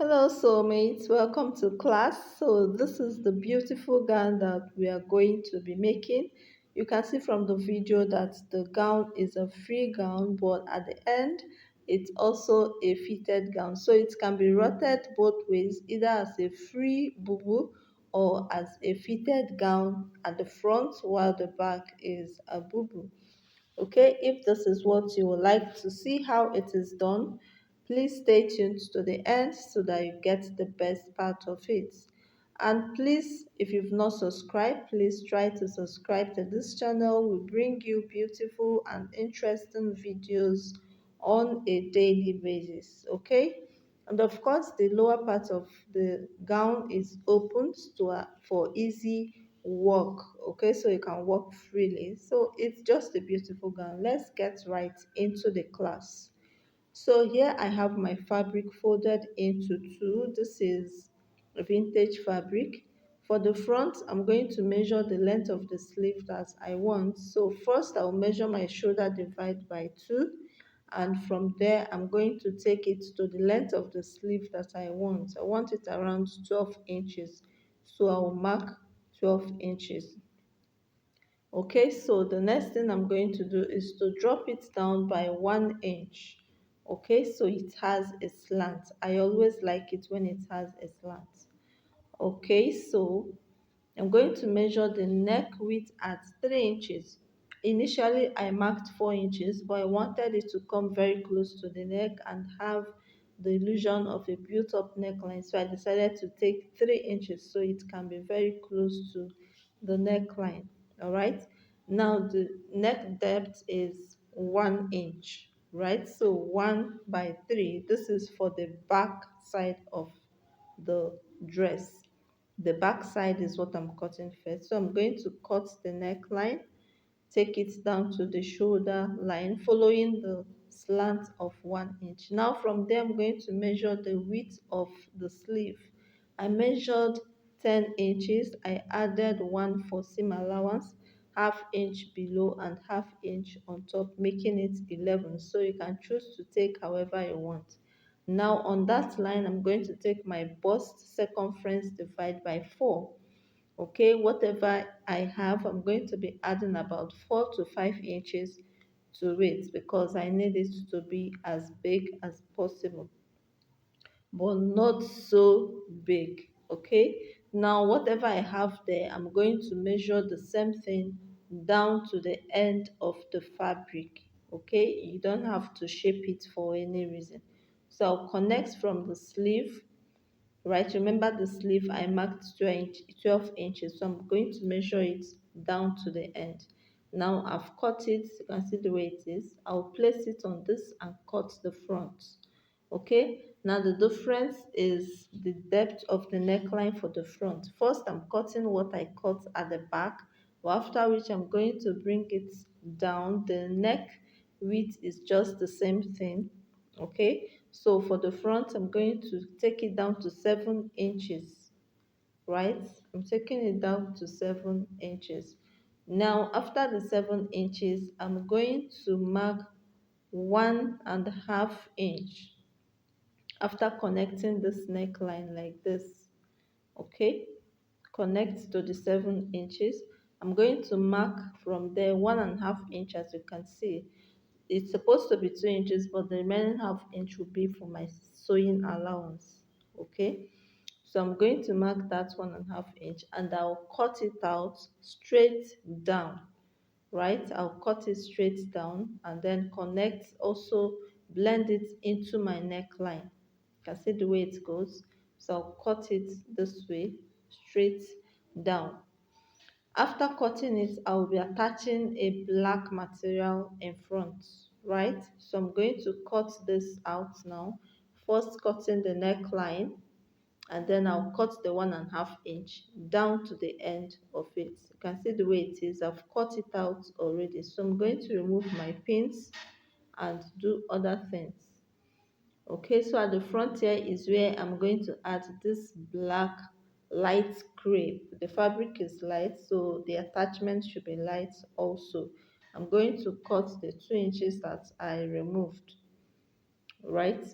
Hello, soulmates. Welcome to class. So, this is the beautiful gown that we are going to be making. You can see from the video that the gown is a free gown, but at the end, it's also a fitted gown. So, it can be rotated both ways, either as a free bubu or as a fitted gown at the front, while the back is a bubu. Okay, if this is what you would like to see how it is done, please stay tuned to the end so that you get the best part of it. And please, if you've not subscribed, please try to subscribe to this channel. We bring you beautiful and interesting videos on a daily basis. Okay, and of course the lower part of the gown is opened for easy walk. Okay, so you can walk freely. So it's just a beautiful gown. Let's get right into the class. So here I have my fabric folded into two. This is vintage fabric. For the front, I'm going to measure the length of the sleeve that I want. So first I'll measure my shoulder divide by 2, and from there I'm going to take it to the length of the sleeve that I want. I want it around 12 inches. So I'll mark 12 inches. Okay, so the next thing I'm going to do is to drop it down by 1 inch. Okay, so it has a slant. I always like it when it has a slant. Okay, so I'm going to measure the neck width at 3 inches. Initially, I marked 4 inches, but I wanted it to come very close to the neck and have the illusion of a built-up neckline. So I decided to take 3 inches so it can be very close to the neckline. All right. Now the neck depth is 1 inch, right? So 1 by 3. This is for the back side of the dress. The back side is what I'm cutting first. So I'm going to cut the neckline, take it down to the shoulder line, following the slant of 1 inch. Now from there, I'm going to measure the width of the sleeve. I measured 10 inches. I added 1 for seam allowance, half inch below and half inch on top, making it 11. So you can choose to take however you want. Now on that line, I'm going to take my bust circumference divide by 4. Okay, whatever I have, I'm going to be adding about 4 to 5 inches to it because I need it to be as big as possible, but not so big. Okay, now whatever I have there, I'm going to measure the same thing down to the end of the fabric. Okay, you don't have to shape it for any reason. So I'll connect from the sleeve. Right, remember the sleeve I marked 12 inches, so I'm going to measure it down to the end. Now I've cut it, you can see the way it is. I'll place it on this and cut the front. Okay, now the difference is the depth of the neckline for the front. First I'm cutting what I cut at the back, after which I'm going to bring it down. The neck width is just the same thing. Okay, so for the front I'm going to take it down to 7 inches. Right, I'm taking it down to 7 inches. Now after the 7 inches, I'm going to mark 1.5 inch after connecting this neckline like this. Okay, connect to the 7 inches. I'm going to mark from there 1.5 inch. As you can see, it's supposed to be 2 inches, but the remaining half inch will be for my sewing allowance. Okay, so I'm going to mark that 1.5 inch and I'll cut it out straight down. Right, I'll cut it straight down and then connect, also blend it into my neckline. You can see the way it goes. So I'll cut it this way straight down. After cutting it, I will be attaching a black material in front, right? So I'm going to cut this out now. First cutting the neckline, and then I'll cut the 1.5 inch down to the end of it. You can see the way it is. I've cut it out already. So I'm going to remove my pins and do other things. Okay, so at the front here is where I'm going to add this black light crepe. The fabric is light, so the attachment should be light also. I'm going to cut the 2 inches that I removed. Right,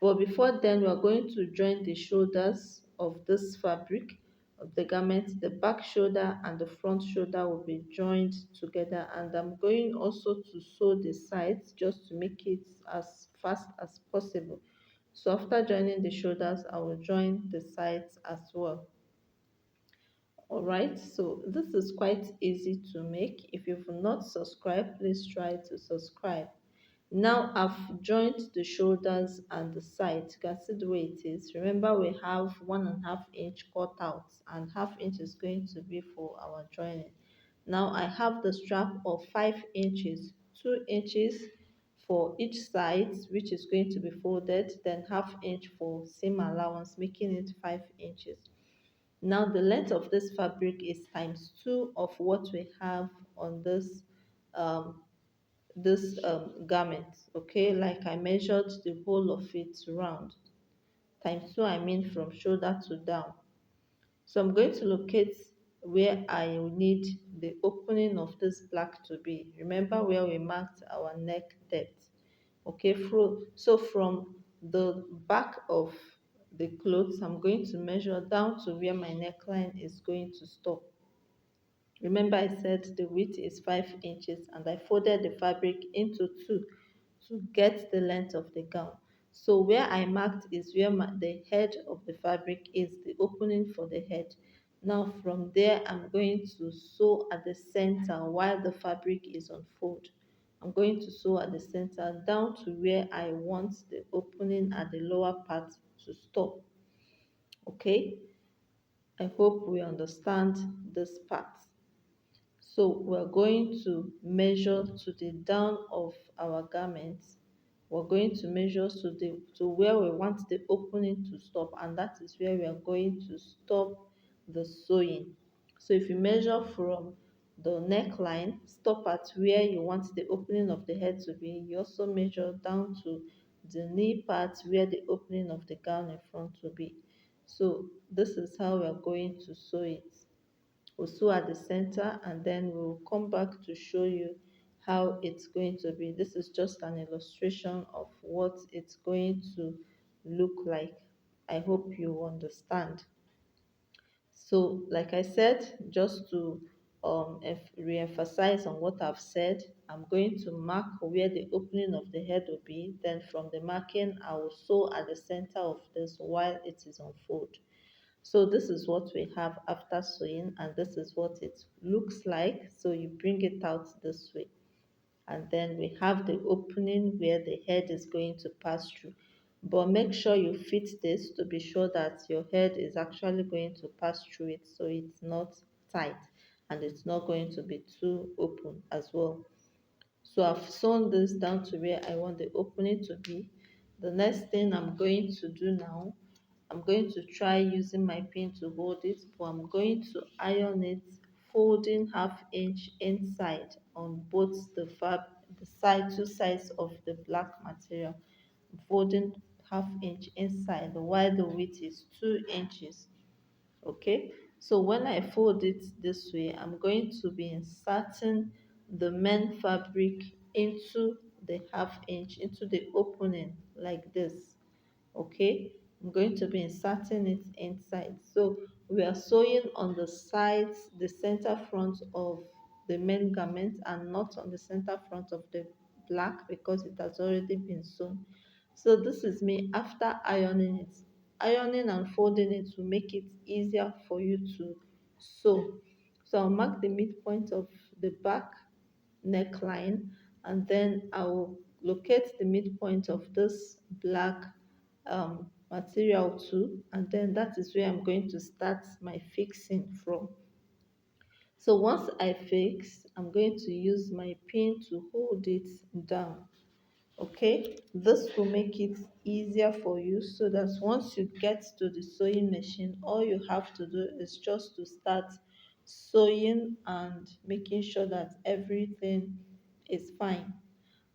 But before then, we are going to join the shoulders of this fabric of the garment. The back shoulder and the front shoulder will be joined together, and I'm going also to sew the sides just to make it as fast as possible. So after joining the shoulders, I will join the sides as well. All right, so this is quite easy to make. If you've not subscribed, please try to subscribe. Now I've joined the shoulders and the sides. You can see the way it is. Remember, we have 1.5 inch cut out, and half inch is going to be for our joining. Now I have the strap of 5 inches, 2 inches for each side, which is going to be folded, then half inch for seam allowance, making it 5 inches. Now the length of this fabric is times two of what we have on um, this garment. Okay, like I measured the whole of it round. Times two, I mean from shoulder to down. So I'm going to locate where I need the opening of this black to be. Remember where we marked our neck depth. Okay, so from the back of the clothes, I'm going to measure down to where my neckline is going to stop. Remember I said the width is 5 inches, and I folded the fabric into two to get the length of the gown. So where I marked is where the head of the fabric is, the opening for the head. Now from there, I'm going to sew at the center while the fabric is unfolded. I'm going to sew at the center down to where I want the opening at the lower part to stop. Okay, I hope we understand this part. So we're going to measure to the down of our garments. We're going to measure to where we want the opening to stop, and that is where we are going to stop the sewing. So if you measure from the neckline, stop at where you want the opening of the head to be. You also measure down to the knee part where the opening of the gown in front will be. So this is how we are going to sew it. We'll sew at the center, and then we'll come back to show you how it's going to be. This is just an illustration of what it's going to look like. I hope you understand. So like I said, just to re-emphasize on what I've said, I'm going to mark where the opening of the head will be. Then from the marking, I will sew at the center of this while it is unfolded. So this is what we have after sewing, and this is what it looks like. So you bring it out this way, and then we have the opening where the head is going to pass through. But make sure you fit this to be sure that your head is actually going to pass through it, so it's not tight and it's not going to be too open as well. So I've sewn this down to where I want the opening to be. The next thing I'm going to do now, I'm going to try using my pin to hold it, but I'm going to iron it, folding half inch inside on both the two sides of the black material, folding half inch inside while the width is 2 inches. Okay, so when I fold it this way, I'm going to be inserting the main fabric into the half inch, into the opening like this. Okay, I'm going to be inserting it inside. So we are sewing on the sides, the center front of the main garment, and not on the center front of the black, because it has already been sewn. So this is me after ironing it. Ironing and folding it will make it easier for you to sew. So I'll mark the midpoint of the back neckline, and then I will locate the midpoint of this black material too, and then that is where I'm going to start my fixing from. So once I fix, I'm going to use my pin to hold it down. Okay, this will make it easier for you, so that once you get to the sewing machine, all you have to do is just to start sewing and making sure that everything is fine.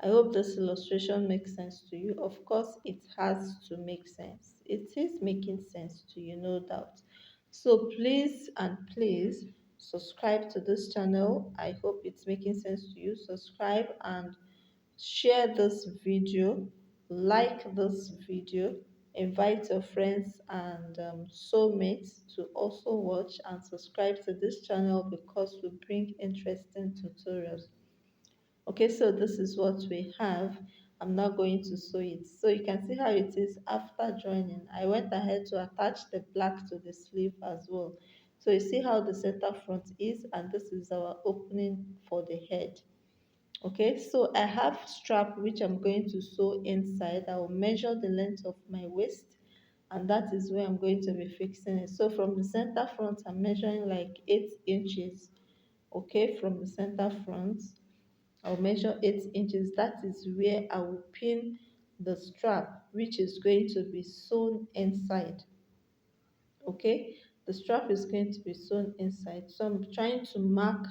I hope this illustration makes sense to you. Of course, it has to make sense. It is making sense to you, no doubt. So please and please subscribe to this channel. I hope it's making sense to you. Subscribe and share this video like this video, invite your friends and soulmates to also watch and subscribe to this channel because we bring interesting tutorials. Okay, so this is what we have. I'm not going to sew it. So you can see how it is after joining. I went ahead to attach the black to the sleeve as well. So you see how the center front is, and this is our opening for the head. Okay, so I have strap which I'm going to sew inside. I will measure the length of my waist, and that is where I'm going to be fixing it. So from the center front, I'm measuring like 8 inches. Okay, from the center front I'll measure 8 inches. That is where I will pin the strap, which is going to be sewn inside. Okay, the strap is going to be sewn inside. So I'm trying to mark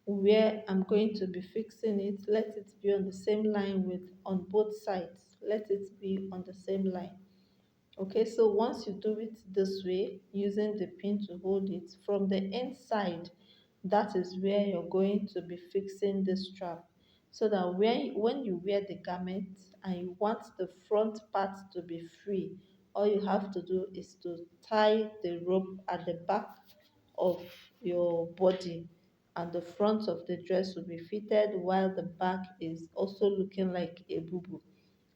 where I'm going to be fixing it. Let it be on the same line with on both sides. Let it be on the same line. Okay, so once you do it this way, using the pin to hold it from the inside, that is where you're going to be fixing the strap. So that when you wear the garment and you want the front part to be free, all you have to do is to tie the rope at the back of your body, and the front of the dress will be fitted while the back is also looking like a bubu.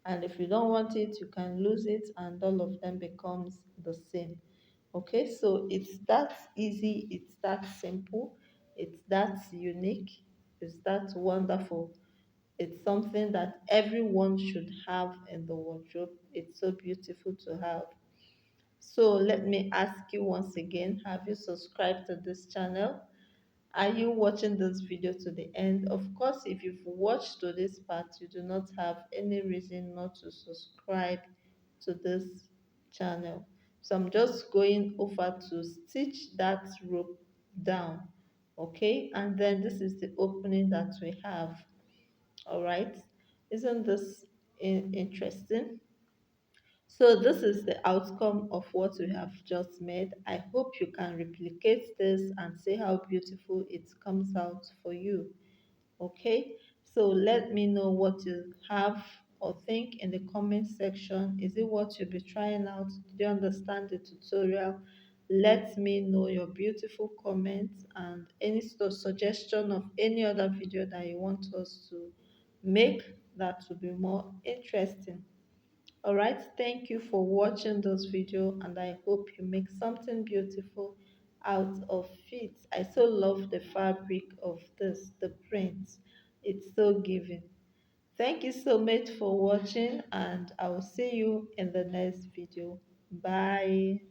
And if you don't want it, you can lose it and all of them becomes the same. Okay, so it's that easy, it's that simple, it's that unique, it's that wonderful. It's something that everyone should have in the wardrobe. It's so beautiful to have. So let me ask you once again, have you subscribed to this channel? Are you watching this video to the end? Of course, if you've watched to this part, you do not have any reason not to subscribe to this channel. So I'm just going over to stitch that rope down. Okay, and then this is the opening that we have. All right, isn't this interesting? So this is the outcome of what we have just made. I hope you can replicate this and see how beautiful it comes out for you. Okay, so let me know what you have or think in the comment section. Is it what you'll be trying out? Did you understand the tutorial? Let me know your beautiful comments and any suggestion of any other video that you want us to make that will be more interesting. All right, thank you for watching this video, and I hope you make something beautiful out of it. I so love the fabric of this, the print. It's so giving. Thank you so much for watching, and I will see you in the next video. Bye.